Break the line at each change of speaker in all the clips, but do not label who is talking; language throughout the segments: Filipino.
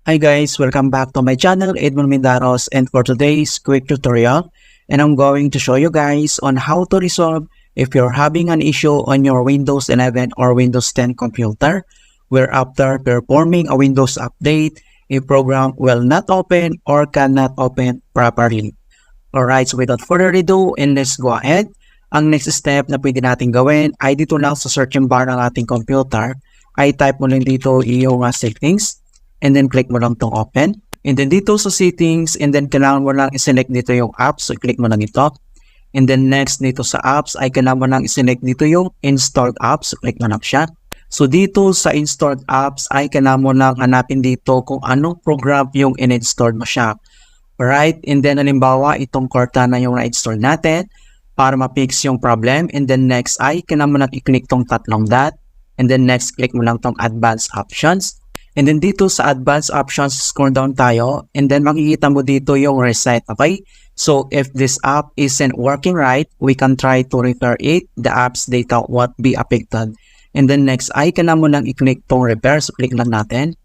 Hi guys, welcome back to my channel, Edmund Mindaros, and for today's quick tutorial, and I'm going to show you guys on how to resolve if you're having an issue on your Windows 11 or Windows 10 computer, where after performing a Windows update, a program will not open or cannot open properly. Alright, so without further ado, and let's go ahead. Ang next step na pwede natin gawin ay dito lang sa searching bar ng ating computer, ay type mo lang dito yung settings, and then click mo lang itong open. And then dito sa settings, and then kailangan mo lang i-select dito yung apps, so click mo lang ito. And then next dito sa apps, ay kailangan mo lang i-select dito yung installed apps, so click mo lang siya. So dito sa installed apps, ay kailangan mo lang hanapin dito kung anong program yung in-install mo siya. Alright, and then halimbawa itong Cortana yung na-install natin para ma-fix yung problem. And then next ay kailangan mo lang i-click tong tatlong dot. And then next, click mo lang tong advanced options. And then dito sa advanced options, scroll down tayo. And then makikita mo dito yung reset, okay? So if this app isn't working right, we can try to repair it. The app's data won't be affected. And then next ay kailangan mo lang i-click tong repair. So click lang natin.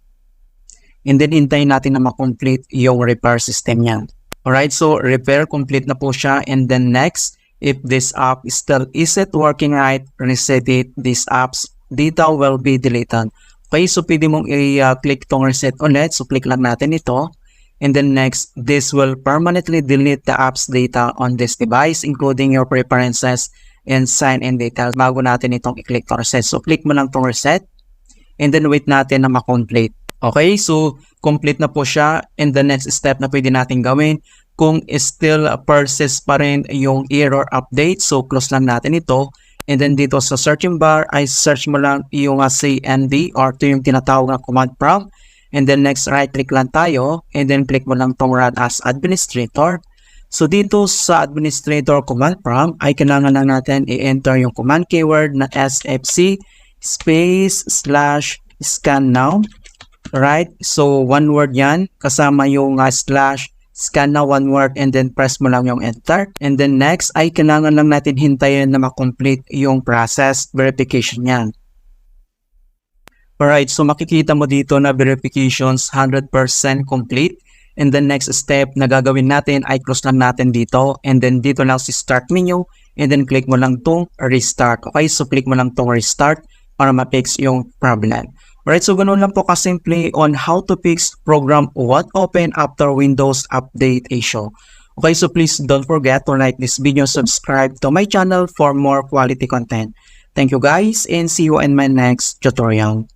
And then hintayin natin na ma-complete yung repair system niya. Alright, so repair complete na po siya. And then next, if this app still isn't working right, reset it. This app's data will be deleted. Okay, so pwede mong i-click tong reset ulit. So click lang natin ito. And then next, this will permanently delete the app's data on this device, including your preferences and sign-in details. Bago natin itong i-click tong reset. So click mo lang tong reset. And then wait natin na ma-complete. Okay, so complete na po siya. And the next step na pwede natin gawin, kung still persist pa rin yung error update, so close lang natin ito. And then dito sa searching bar, ay search mo lang yung cmd or ito yung tinatawag na command prompt. And then next, right click lang tayo. And then click mo lang tong run as administrator. So dito sa administrator command prompt, ay kailangan lang natin i-enter yung command keyword na sfc space / scannow. Right? So one word yan, kasama yung /scannow, one word, and then press mo lang yung enter. And then next ay kailangan lang natin hintayin na ma-complete yung process verification yan. Alright, so makikita mo dito na verifications 100% complete. And then next step na gagawin natin ay close lang natin dito. And then dito lang si start menu. And then click mo lang tong restart. Okay, so click mo lang tong restart para ma-fix yung problem. Alright, so ganoon lang po kasimple on how to fix program won't open after Windows update issue. Okay, so please don't forget to like this video, subscribe to my channel for more quality content. Thank you guys and see you in my next tutorial.